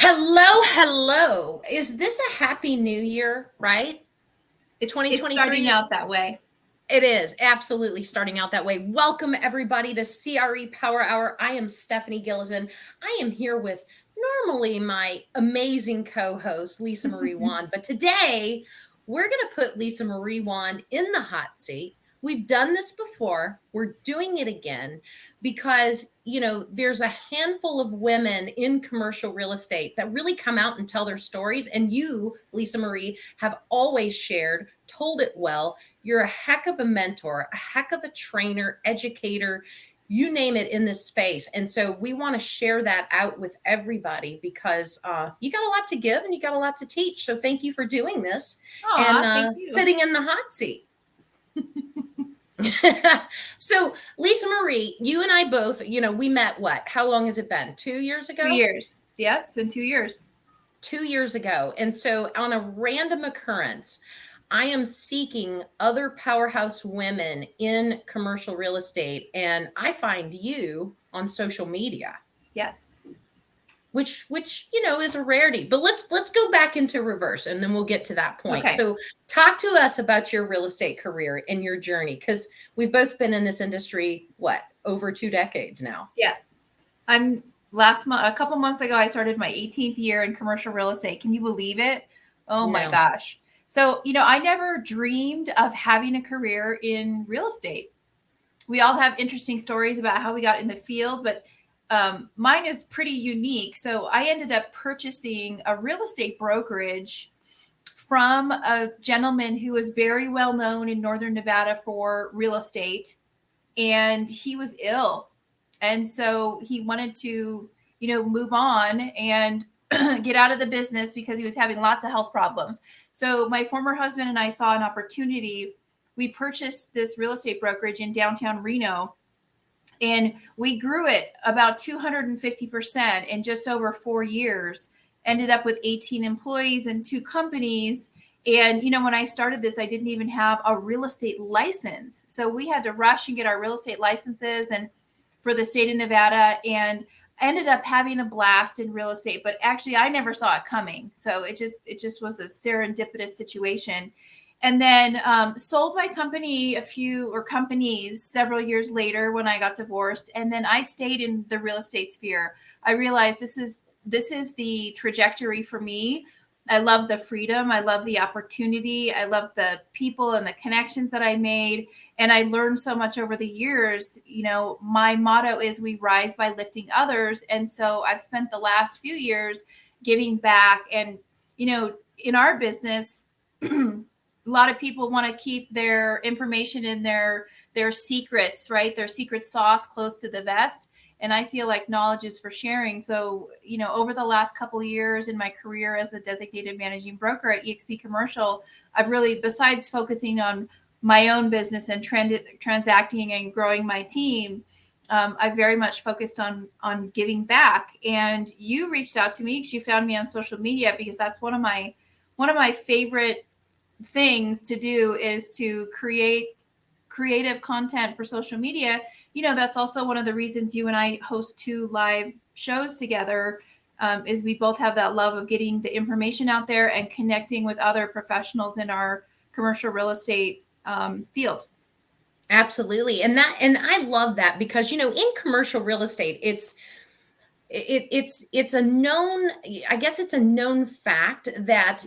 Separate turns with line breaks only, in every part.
Hello, hello. Is this a happy new year, right?
It's starting
2023?
out that way.
It is absolutely starting out that way. Welcome, everybody, to CRE Power Hour. I am Stephanie Gillison. I am here with normally my amazing co host, Lisamarie Wand. But today, we're going to put Lisamarie Wand in the hot seat. We've done this before. We're doing it again because, there's a handful of women in commercial real estate that really come out and tell their stories. And you, Lisamarie, have always shared, told it well. You're a heck of a mentor, a heck of a trainer, educator, you name it in this space. And so we want to share that out with everybody because you got a lot to give and you got a lot to teach. So thank you for doing this and
Aw, thank you.
sitting in the hot seat. So Lisamarie, you and I both, we met what? How long has it been? 2 years
2
ago?
years. Yep, it's been 2 years.
2 years ago. And so, on a random occurrence, I am seeking other powerhouse women in commercial real estate, and I find you on social media,
Yes.
which is a rarity. But let's go back into reverse, and then we'll get to that point.
Okay.
So, talk to us about your real estate career and your journey, because we've both been in this industry over 2 decades now.
Yeah. I'm last month, a couple months ago, I started my 18th year in commercial real estate. Can you believe it? Oh my
No.
gosh. So, I never dreamed of having a career in real estate. We all have interesting stories about how we got in the field, but mine is pretty unique. So I ended up purchasing a real estate brokerage from a gentleman who was very well known in Northern Nevada for real estate, and he was ill. And so he wanted to, move on and get out of the business because he was having lots of health problems. So my former husband and I saw an opportunity. We purchased this real estate brokerage in downtown Reno, and we grew it about 250% in just over 4 years. Ended up with 18 employees and 2 companies. And when I started this, I didn't even have a real estate license, so we had to rush and get our real estate licenses and for the state of Nevada, and ended up having a blast in real estate. But actually, I never saw it coming, so it just was a serendipitous situation. And then sold my company companies several years later when I got divorced. And then I stayed in the real estate sphere. I realized this is the trajectory for me. I love the freedom. I love the opportunity. I love the people and the connections that I made. And I learned so much over the years. My motto is we rise by lifting others. And so I've spent the last few years giving back. And, in our business, a lot of people want to keep their information in their secrets, right? Their secret sauce close to the vest. And I feel like knowledge is for sharing. So, over the last couple of years in my career as a designated managing broker at eXp Commercial, I've really, besides focusing on my own business and transacting and growing my team, I very much focused on giving back. And you reached out to me because you found me on social media, because that's one of my favorite things to do is to create creative content for social media. That's also one of the reasons you and I host 2 live shows together, is we both have that love of getting the information out there and connecting with other professionals in our commercial real estate field.
Absolutely. And I love that because in commercial real estate, it's a known, I guess it's a known fact that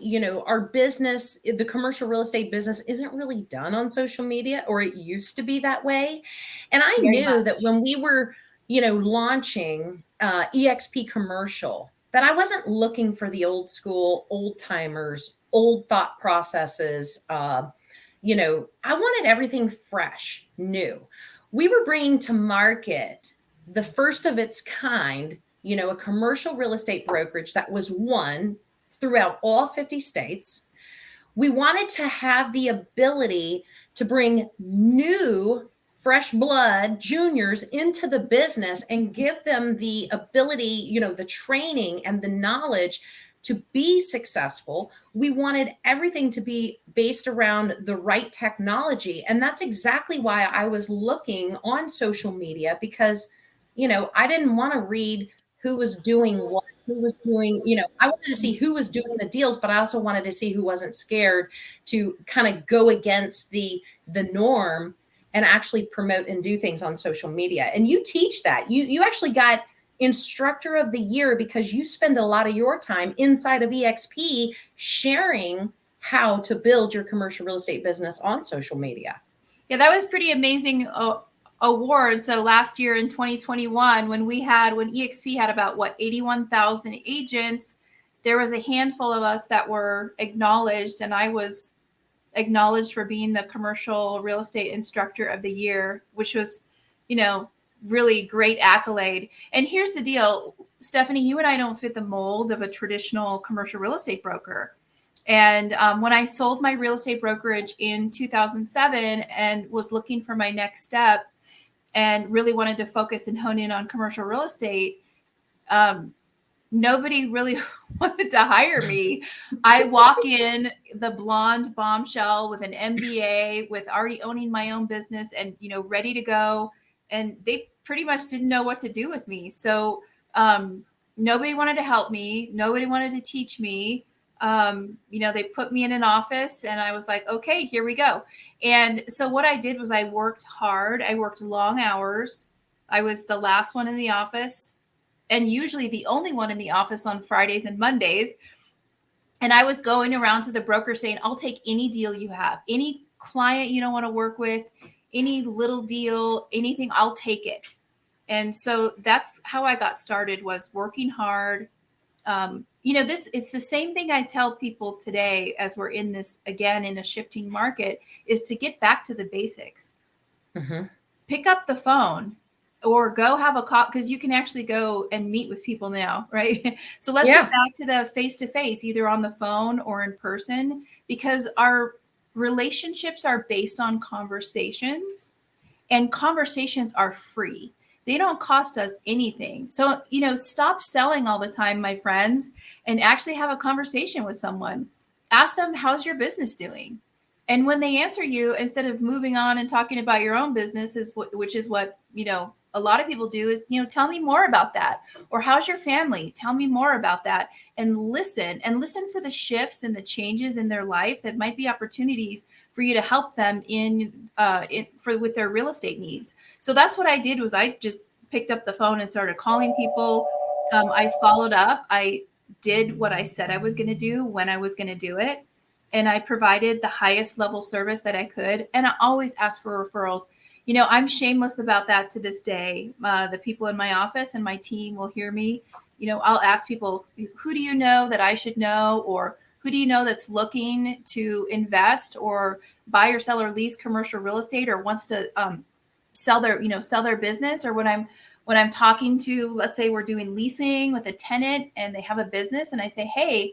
our business, the commercial real estate business, isn't really done on social media, or it used to be that way. And I
Very
knew
much.
that when we were launching EXP Commercial, that I wasn't looking for the old school, old timers, old thought processes. I wanted everything fresh, new. We were bringing to market the first of its kind, a commercial real estate brokerage that was one throughout all 50 states. We wanted to have the ability to bring new, fresh blood juniors into the business and give them the ability, the training and the knowledge to be successful. We wanted everything to be based around the right technology. And that's exactly why I was looking on social media, because I didn't want to read who was doing what, who was doing, I wanted to see who was doing the deals, but I also wanted to see who wasn't scared to kind of go against the norm and actually promote and do things on social media. And you teach that. You actually got Instructor of the Year because you spend a lot of your time inside of EXP sharing how to build your commercial real estate business on social media.
Yeah, that was pretty amazing award. So last year in 2021, when EXP had about 81,000 agents, there was a handful of us that were acknowledged, and I was acknowledged for being the commercial real estate instructor of the year, which was, really great accolade. And here's the deal, Stephanie, you and I don't fit the mold of a traditional commercial real estate broker. And when I sold my real estate brokerage in 2007 and was looking for my next step and really wanted to focus and hone in on commercial real estate, nobody really wanted to hire me. I walk in the blonde bombshell with an MBA, with already owning my own business and, ready to go. And they pretty much didn't know what to do with me. So nobody wanted to help me. Nobody wanted to teach me. They put me in an office and I was like, okay, here we go. And so what I did was I worked hard. I worked long hours. I was the last one in the office and usually the only one in the office on Fridays and Mondays. And I was going around to the broker saying, I'll take any deal you have, any client you don't want to work with, any little deal, anything, I'll take it. And so that's how I got started, was working hard. It's the same thing I tell people today as we're in this, again, in a shifting market, is to get back to the basics.
Mm-hmm.
Pick up the phone or go have a call, because you can actually go and meet with people now, right? So let's get back to the face-to-face, either on the phone or in person, because our relationships are based on conversations, and conversations are free. They don't cost us anything. So, stop selling all the time, my friends, and actually have a conversation with someone. Ask them, how's your business doing? And when they answer you, instead of moving on and talking about your own business, which is what, a lot of people do, is, tell me more about that. Or how's your family? Tell me more about that. And listen for the shifts and the changes in their life that might be opportunities for you to help them with their real estate needs. So that's what I did, was I just picked up the phone and started calling people. I followed up. I did what I said I was going to do when I was going to do it. And I provided the highest level service that I could. And I always asked for referrals. I'm shameless about that to this day. The people in my office and my team will hear me. I'll ask people, who do you know that I should know? Or who do you know that's looking to invest or buy or sell or lease commercial real estate, or wants to sell their business? Or when I'm talking to, let's say we're doing leasing with a tenant and they have a business, and I say, hey,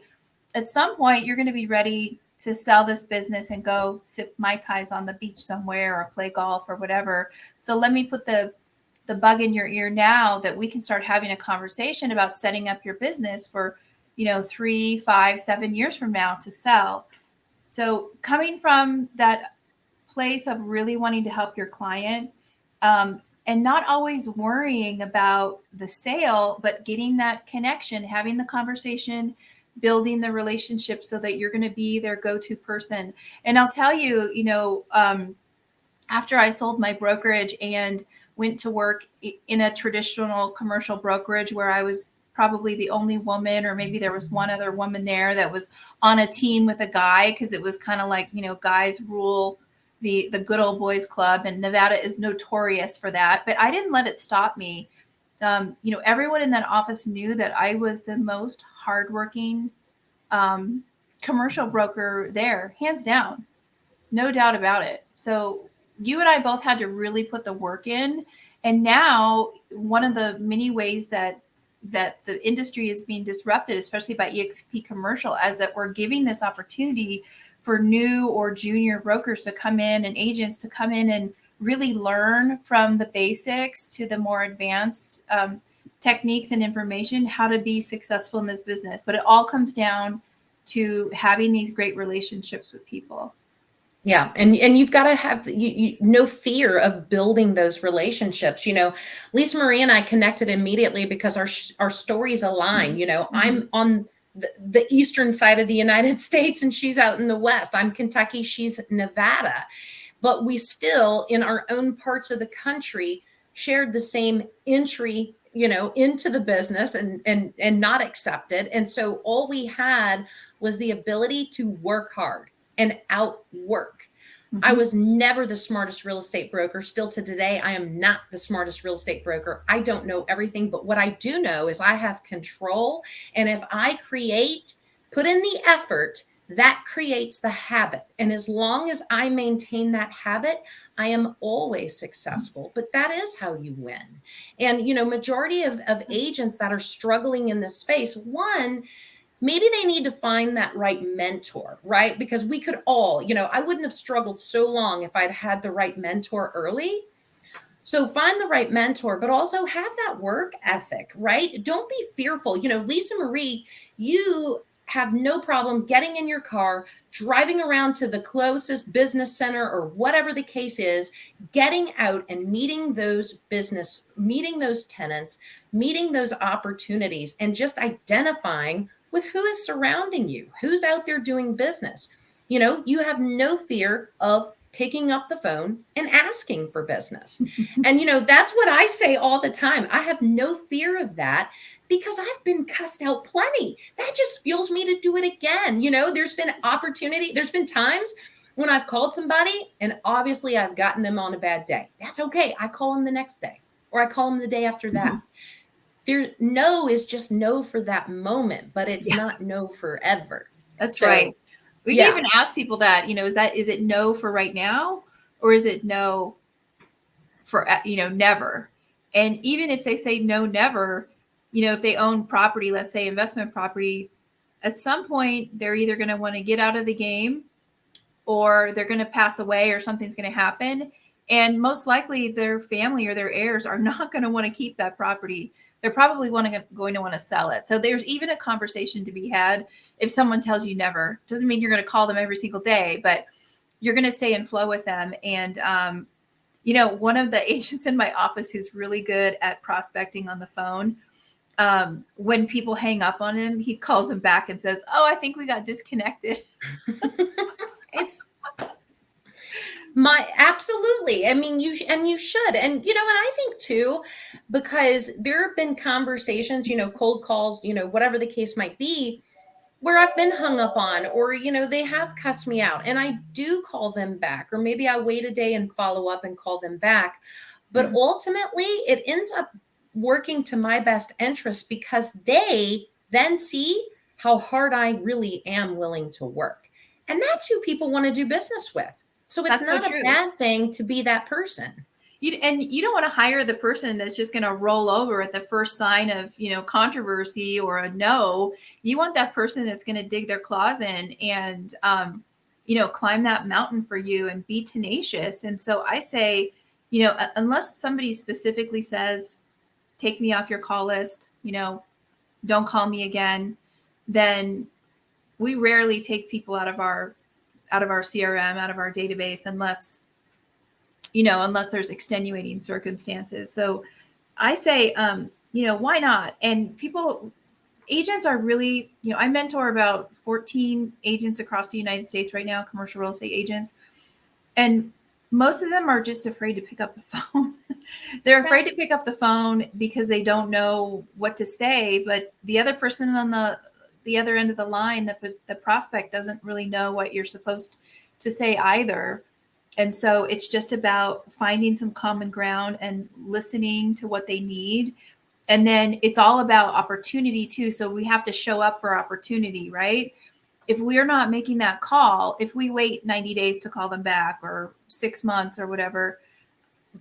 at some point you're going to be ready to sell this business and go sip Mai Tais on the beach somewhere or play golf or whatever. So let me put the bug in your ear now, that we can start having a conversation about setting up your business for, 3, 5, 7 years from now to sell. So coming from that place of really wanting to help your client, and not always worrying about the sale, but getting that connection, having the conversation, building the relationship so that you're going to be their go-to person. And I'll tell you, after I sold my brokerage and went to work in a traditional commercial brokerage where I was probably the only woman, or maybe there was one other woman there that was on a team with a guy, because it was kind of like, guys rule the good old boys club, and Nevada is notorious for that. But I didn't let it stop me. Everyone in that office knew that I was the most hardworking commercial broker there, hands down, no doubt about it. So you and I both had to really put the work in. And now one of the many ways that the industry is being disrupted, especially by EXP Commercial, as that we're giving this opportunity for new or junior brokers to come in, and agents to come in and really learn from the basics to the more advanced techniques and information, how to be successful in this business. But it all comes down to having these great relationships with people.
Yeah, and you've got to have no fear of building those relationships. Lisa Marie and I connected immediately because our stories align.
Mhm.
I'm on the eastern side of the United States and she's out in the west. I'm Kentucky, she's Nevada, but we still, in our own parts of the country, shared the same entry, into the business, and not accepted. And so all we had was the ability to work hard and outwork. I
Mhm.
was never the smartest real estate broker. Still to today, I am not the smartest real estate broker. I don't know everything, but what I do know is I have control. And if I put in the effort, that creates the habit. And as long as I maintain that habit, I am always successful. But that is how you win. And, majority of agents that are struggling in this space, one, maybe they need to find that right mentor, right? Because we could all, I wouldn't have struggled so long if I'd had the right mentor early. So find the right mentor, but also have that work ethic, right? Don't be fearful. Lisa Marie, you have no problem getting in your car, driving around to the closest business center or whatever the case is, getting out and meeting those tenants, meeting those opportunities, and just identifying with who is surrounding you, who's out there doing business. You have no fear of picking up the phone and asking for business. And, that's what I say all the time. I have no fear of that because I've been cussed out plenty. That just fuels me to do it again. There's been times when I've called somebody and obviously I've gotten them on a bad day. That's okay. I call them the next day or I call them the day after that.
Mhm.
No is just no for that moment, but it's
Yeah,
not no forever.
that's right.
So,
We can
yeah.
even ask people that, is it no for right now, or is it no for, never? And even if they say no, never, if they own property, let's say investment property, at some point they're either going to want to get out of the game, or they're going to pass away, or something's going to happen. And most likely their family or their heirs are not going to want to keep that property. They're probably going to want to sell it. So there's even a conversation to be had. If someone tells you never, doesn't mean you're going to call them every single day, but you're going to stay in flow with them. And, one of the agents in my office who's really good at prospecting on the phone, when people hang up on him, he calls them back and says, "Oh, I think we got disconnected."
It's my absolutely. I mean, you should. And and I think too, because there have been conversations, cold calls, whatever the case might be, where I've been hung up on, or they have cussed me out and I do call them back, or maybe I wait a day and follow up and call them back. But ultimately, it ends up working to my best interest because they then see how hard I really am willing to work. And that's who people want to do business with. So it's
That's so
not a
true.
bad thing to be that person.
And you don't want to hire the person that's just going to roll over at the first sign of, controversy or a no. You want that person that's going to dig their claws in and, climb that mountain for you and be tenacious. And so I say, unless somebody specifically says, take me off your call list, don't call me again, then we rarely take people out of our CRM, out of our database, unless there's extenuating circumstances. So I say, why not? And agents are really, I mentor about 14 agents across the United States right now, commercial real estate agents. And most of them are just afraid to pick up the phone. They're afraid to pick up the phone because they don't know what to say. But the other person on the other end of the line, the prospect, doesn't really know what you're supposed to say either. And so it's just about finding some common ground and listening to what they need. And then it's all about opportunity too. So we have to show up for opportunity, right? If we're not making that call, if we wait 90 days to call them back, or 6 months or whatever,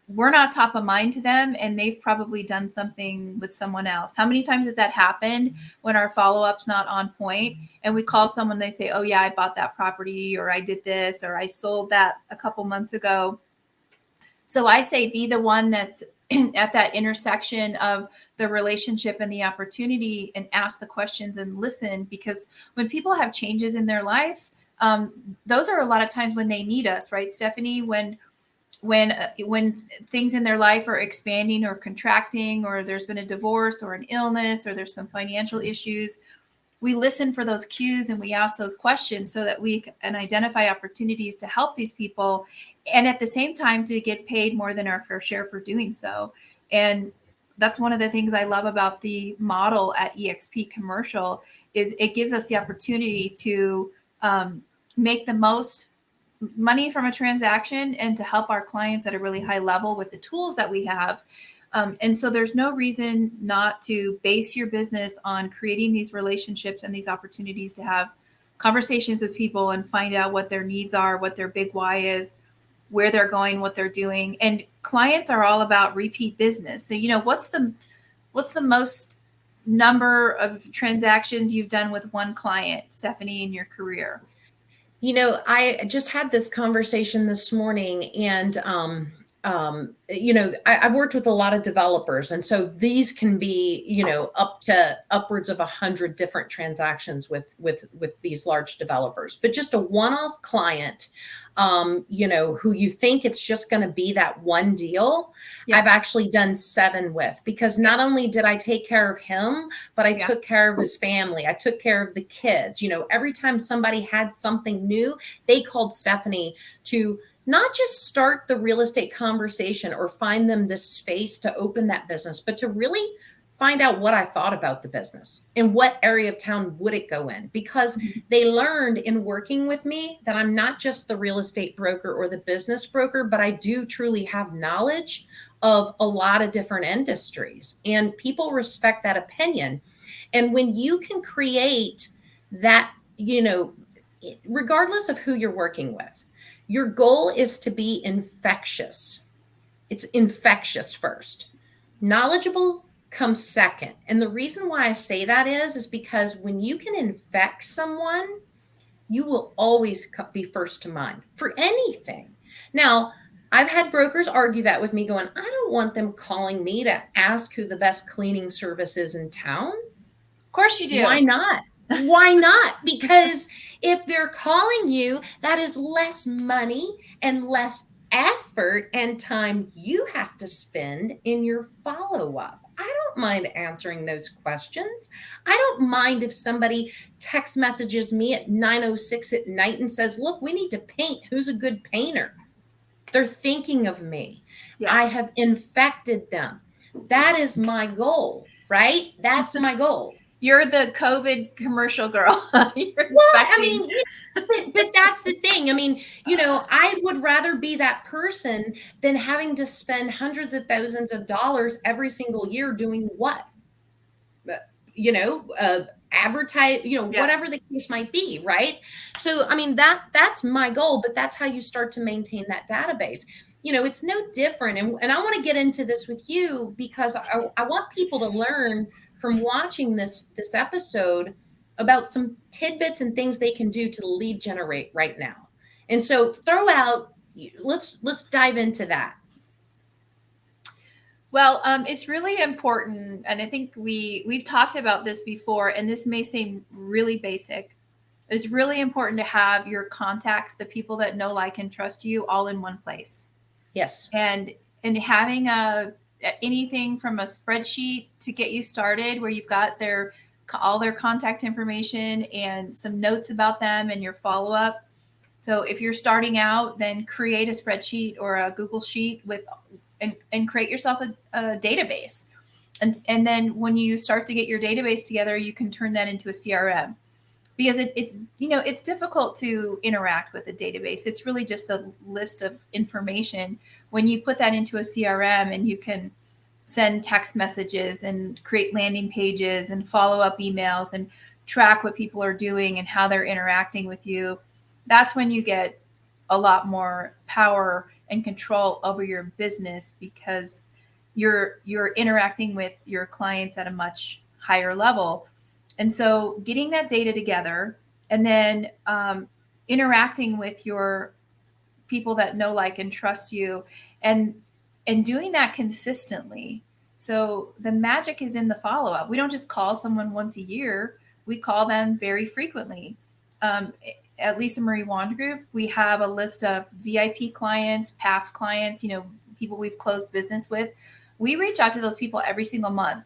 we're not top of mind to them, and they've probably done something with someone else. How many times has that happened when our follow-up's not on point and we call someone, they say, "Oh yeah, I bought that property," or "I did this," or "I sold that a couple months ago." So I say be the one that's at that intersection of the relationship and the opportunity, and ask the questions and listen, because when people have changes in their life, those are a lot of times when they need us, right, Stephanie? When things in their life are expanding or contracting, or there's been a divorce or an illness, or there's some financial issues, we listen for those cues and we ask those questions so that we can identify opportunities to help these people, and at the same time to get paid more than our fair share for doing so. And that's one of the things I love about the model at EXP Commercial is it gives us the opportunity to make the most money from a transaction and to help our clients at a really high level with the tools that we have. And so there's no reason not to base your business on creating these relationships and these opportunities to have conversations with people and find out what their needs are, what their big why is, where they're going, what they're doing. And clients are all about repeat business. So, what's the most number of transactions you've done with one client, Stephanie, in your career?
I just had this conversation this morning, and I've worked with a lot of developers, and so these can be, up to upwards of 100 different transactions with these large developers. But just a one-off client, who you think it's just going to be that one deal,
Yeah.
I've actually done 7 with, because not only did I take care of him, but I took care of his family. I took care of the kids. Every time somebody had something new, they called Stephanie to not just start the real estate conversation or find them this space to open that business, but to really find out what I thought about the business and what area of town would it go in, because they learned in working with me that I'm not just the real estate broker or the business broker, but I do truly have knowledge of a lot of different industries, and people respect that opinion. And when you can create that, regardless of who you're working with, your goal is to be infectious. It's infectious first. Knowledgeable comes second. And the reason why I say that is because when you can infect someone, you will always be first to mind for anything. Now, I've had brokers argue that with me, going, I don't want them calling me to ask who the best cleaning service is in town.
Of course you do.
Why not? Why not? Because if they're calling you, that is less money and less effort and time you have to spend in your follow-up. I don't mind answering those questions. I don't mind if somebody text messages me at 9:06 at night and says, look, we need to paint. Who's a good painter? They're thinking of me.
Yes.
I have infected them. That is my goal, right? That's my goal.
You're the COVID commercial girl.
But that's the thing. I would rather be that person than having to spend hundreds of thousands of dollars every single year doing what? Advertise, whatever the case might be, right? So, that's my goal, but that's how you start to maintain that database. It's no different. And I want to get into this with you because I want people to learn from watching this episode about some tidbits and things they can do to lead generate right now. And so let's dive into that.
Well, it's really important, and I think we've talked about this before, and this may seem really basic. It's really important to have your contacts, the people that know, like, and trust you, all in one place.
Yes.
And having anything from a spreadsheet to get you started, where you've got all their contact information and some notes about them and your follow-up. So if you're starting out, then create a spreadsheet or a Google Sheet and create yourself a database. And then when you start to get your database together, you can turn that into a CRM, because it's difficult to interact with a database. It's really just a list of information. When you put that into a CRM and you can send text messages and create landing pages and follow-up emails and track what people are doing and how they're interacting with you, that's when you get a lot more power and control over your business, because you're interacting with your clients at a much higher level. And so getting that data together and then interacting with your people that know, like, and trust you, and doing that consistently. So the magic is in the follow-up. We don't just call someone once a year. We call them very frequently. at Lisamarie Wand Group, we have a list of VIP clients, past clients, people we've closed business with. We reach out to those people every single month.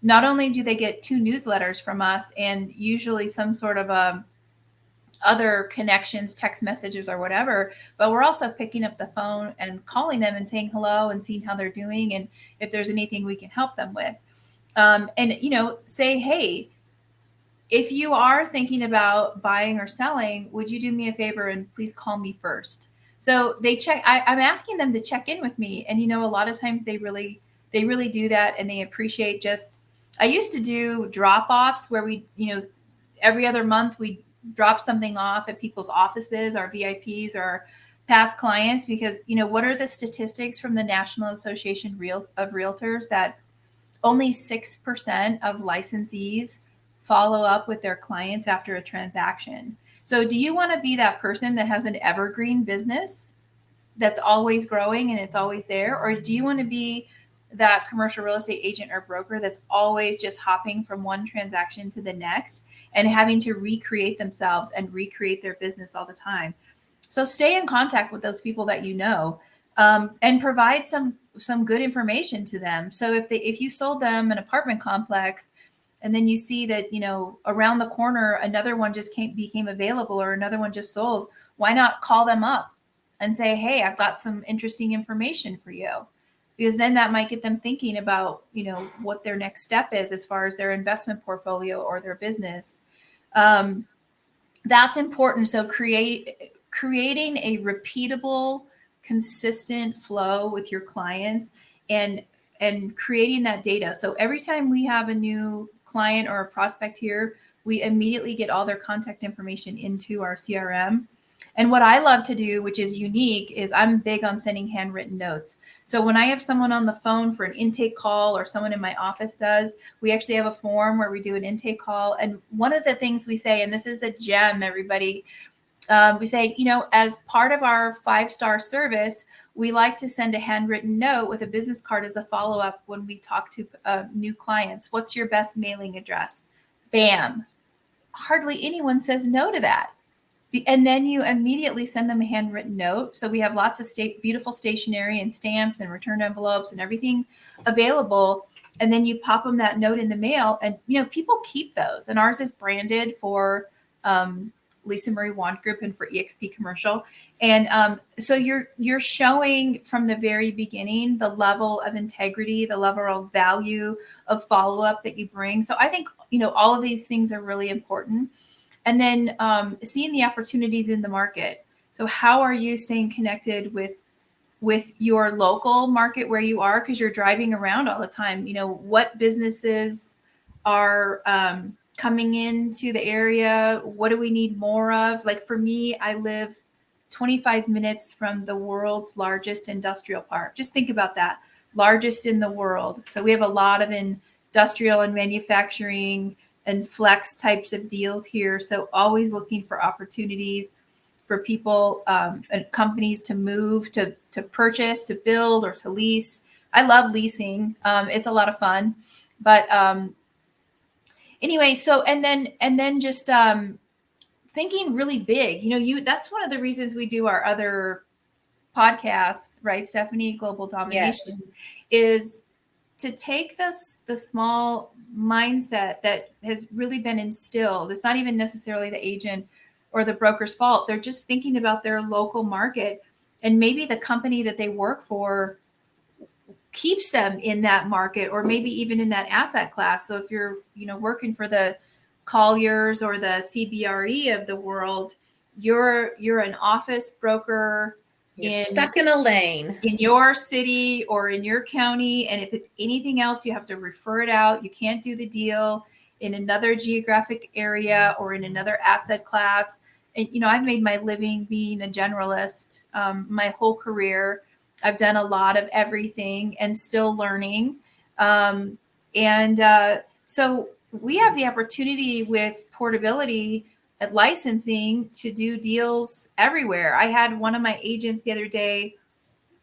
Not only do they get 2 newsletters from us and usually some sort of other connections, text messages or whatever, but we're also picking up the phone and calling them and saying hello and seeing how they're doing and if there's anything we can help them with. And say, hey, if you are thinking about buying or selling, would you do me a favor and please call me first? So they check. I'm asking them to check in with me, and a lot of times they really do that, and they appreciate just. I used to do drop offs where we, every other month we drop something off at people's offices, our VIPs or past clients, because what are the statistics from the National Association of Realtors that only 6% of licensees follow up with their clients after a transaction. So do you want to be that person that has an evergreen business that's always growing and it's always there? Or do you want to be that commercial real estate agent or broker that's always just hopping from one transaction to the next and having to recreate themselves and recreate their business all the time? So stay in contact with those people that and provide some good information to them. So if you sold them an apartment complex and then you see that around the corner another one just became available or another one just sold, why not call them up and say, hey, I've got some interesting information for you? Because then that might get them thinking about what their next step is as far as their investment portfolio or their business. That's important. So creating a repeatable, consistent flow with your clients and creating that data. So every time we have a new client or a prospect here, we immediately get all their contact information into our CRM. And what I love to do, which is unique, is I'm big on sending handwritten notes. So when I have someone on the phone for an intake call or someone in my office does, we actually have a form where we do an intake call. And one of the things we say, and this is a gem, everybody, we say, as part of our 5-star service, we like to send a handwritten note with a business card as a follow-up when we talk to new clients. What's your best mailing address? Bam. Hardly anyone says no to that. And then you immediately send them a handwritten note. So we have lots of beautiful stationery and stamps and return envelopes and everything available. And then you pop them that note in the mail, and people keep those. And ours is branded for Lisamarie Wand Group and for EXP Commercial. And so you're showing from the very beginning the level of integrity, the level of value of follow-up that you bring. So I think all of these things are really important. And then seeing the opportunities in the market. So how are you staying connected with your local market where you are? Because you're driving around all the time. What businesses are coming into the area? What do we need more of? Like for me, I live 25 minutes from the world's largest industrial park. Just think about that. Largest in the world. So we have a lot of industrial and manufacturing and flex types of deals here. So always looking for opportunities for people and companies to move, to purchase, to build, or to lease. I love leasing. It's a lot of fun. But anyway, so and then just thinking really big. That's one of the reasons we do our other podcast, right, Stephanie? Global Domination.
Yes.
Is to take the small mindset that has really been instilled. It's not even necessarily the agent or the broker's fault. They're just thinking about their local market, and maybe the company that they work for keeps them in that market, or maybe even in that asset class. So if you're working for the Colliers or the CBRE of the world, you're an office broker.
You're stuck in a lane
in your city or in your county. And if it's anything else, you have to refer it out. You can't do the deal in another geographic area or in another asset class. And, I've made my living being a generalist my whole career. I've done a lot of everything and still learning. So we have the opportunity with portability at licensing to do deals everywhere. I had one of my agents the other day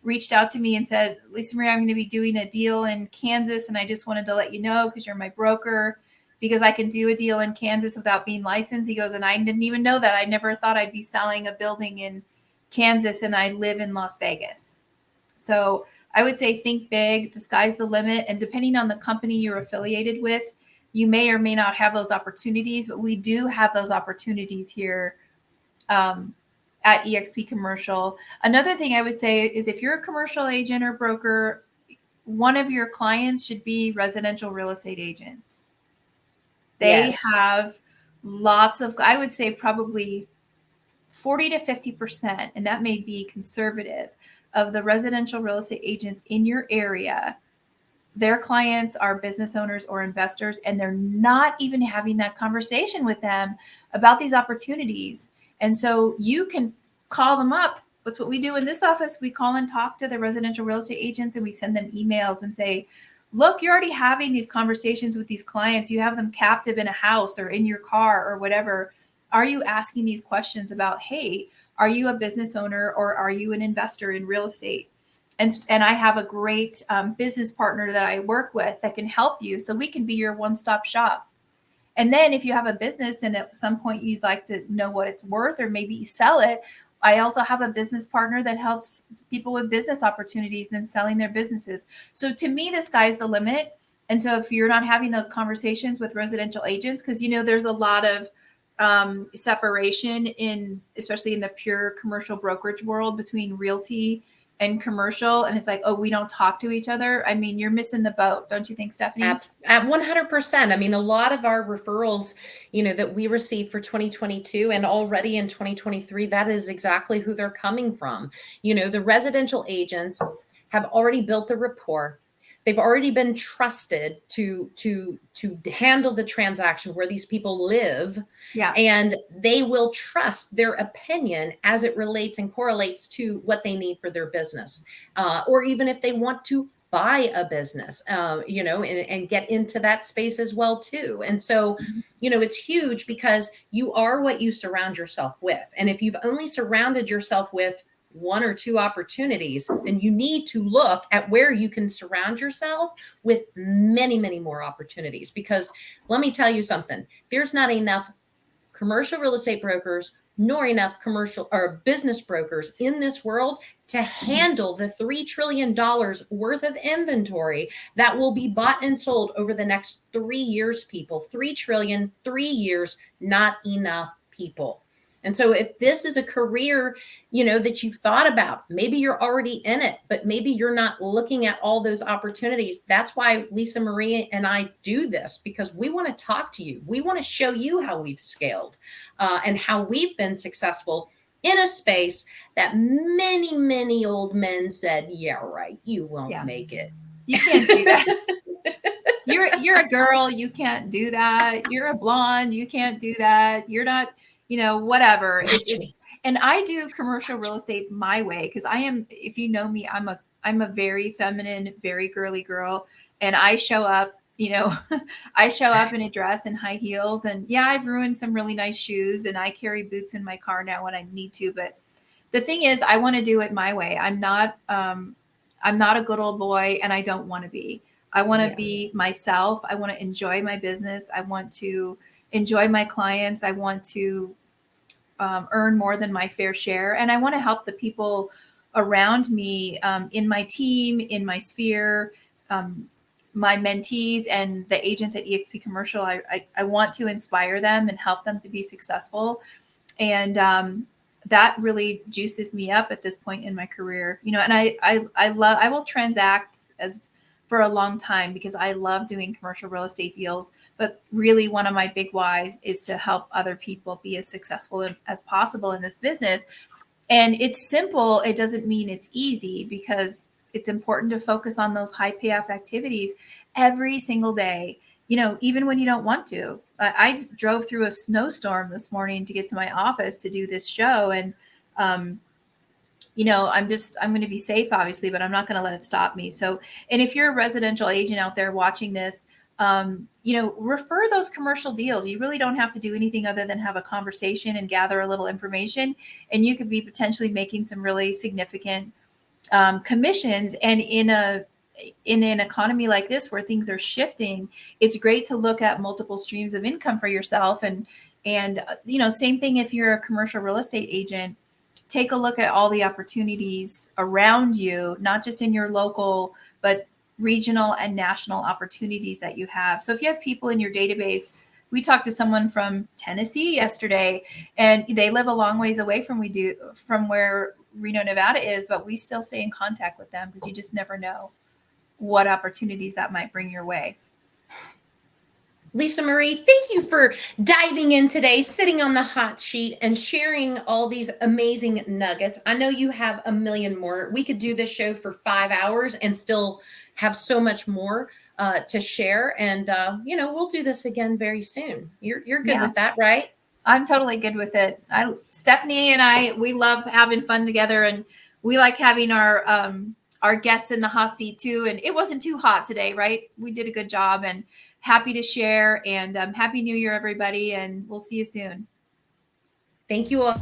reached out to me and said, Lisamarie, I'm going to be doing a deal in Kansas, and I just wanted to let you know because you're my broker. because I can do a deal in Kansas without being licensed. He goes, and I didn't even know that. I never thought I'd be selling a building in Kansas, and I live in Las Vegas. So I would say think big. The sky's the limit. And depending on the company you're affiliated with, you may or may not have those opportunities, but we do have those opportunities here at eXp Commercial. Another thing I would say is if you're a commercial agent or broker, one of your clients should be residential real estate agents. They
Yes.
have lots of, I would say probably 40 to 50%, and that may be conservative, of the residential real estate agents in your area, their clients are business owners or investors, and they're not even having that conversation with them about these opportunities. And so you can call them up. That's what we do in this office. We call and talk to the residential real estate agents, and we send them emails and say, look, you're already having these conversations with these clients. You have them captive in a house or in your car or whatever. Are you asking these questions about, hey, are you a business owner or are you an investor in real estate? And I have a great business partner that I work with that can help you, so we can be your one-stop shop. And then if you have a business and at some point you'd like to know what it's worth or maybe sell it, I also have a business partner that helps people with business opportunities and selling their businesses. So to me, the sky's the limit. And so if you're not having those conversations with residential agents, because there's a lot of separation in, especially in the pure commercial brokerage world, between realty and commercial, and it's like, oh, we don't talk to each other. I mean, you're missing the boat, don't you think, Stephanie?
At 100%. I mean, a lot of our referrals, that we receive for 2022 and already in 2023, that is exactly who they're coming from. The residential agents have already built the rapport. They've already been trusted to handle the transaction where these people live.
Yeah.
And they will trust their opinion as it relates and correlates to what they need for their business. Or even if they want to buy a business, and get into that space as well too. And so, it's huge because you are what you surround yourself with. And if you've only surrounded yourself with one or two opportunities, then you need to look at where you can surround yourself with many, many more opportunities. Because let me tell you something, there's not enough commercial real estate brokers nor enough commercial or business brokers in this world to handle the $3 trillion worth of inventory that will be bought and sold over the next 3 years, people. 3 trillion, 3 years, not enough, people. And so if this is a career, that you've thought about, maybe you're already in it, but maybe you're not looking at all those opportunities. That's why Lisamarie and I do this, because we want to talk to you. We want to show you how we've scaled and how we've been successful in a space that many, many old men said, yeah, right, you won't make it.
You can't do that. You're a girl, you can't do that. You're a blonde, you can't do that. You're not, whatever. And I do commercial real estate my way, because I am, if you know me, I'm a very feminine, very girly girl. And I show up, I show up in a dress and high heels. And yeah, I've ruined some really nice shoes, and I carry boots in my car now when I need to. But the thing is, I want to do it my way. I'm not a good old boy, and I don't want to be. I want to be myself. I want to enjoy my business. I want to enjoy my clients. I want to earn more than my fair share. And I want to help the people around me, in my team, in my sphere, my mentees and the agents at eXp Commercial. I want to inspire them and help them to be successful. And that really juices me up at this point in my career. And I will transact for a long time because I love doing commercial real estate deals. But really, one of my big whys is to help other people be as successful as possible in this business. And it's simple. It doesn't mean it's easy, because it's important to focus on those high payoff activities every single day, even when you don't want to. I drove through a snowstorm this morning to get to my office to do this show. And, I'm going to be safe, obviously, but I'm not going to let it stop me. So, and if you're a residential agent out there watching this, refer those commercial deals. You really don't have to do anything other than have a conversation and gather a little information, and you could be potentially making some really significant commissions. And in in an economy like this where things are shifting, it's great to look at multiple streams of income for yourself. And same thing if you're a commercial real estate agent, take a look at all the opportunities around you, not just in your local, but regional and national opportunities that you have. So if you have people in your database, we talked to someone from Tennessee yesterday, and they live a long ways away from where Reno, Nevada is, but we still stay in contact with them because you just never know what opportunities that might bring your way.
Lisamarie, thank you for diving in today, sitting on the hot sheet and sharing all these amazing nuggets. I know you have a million more. We could do this show for 5 hours and still have so much more to share. And, we'll do this again very soon. You're good with that, right?
I'm totally good with it. Stephanie and I, we love having fun together, and we like having our guests in the hot seat too. And it wasn't too hot today, right? We did a good job, and happy to share. And Happy New Year, everybody. And we'll see you soon.
Thank you all.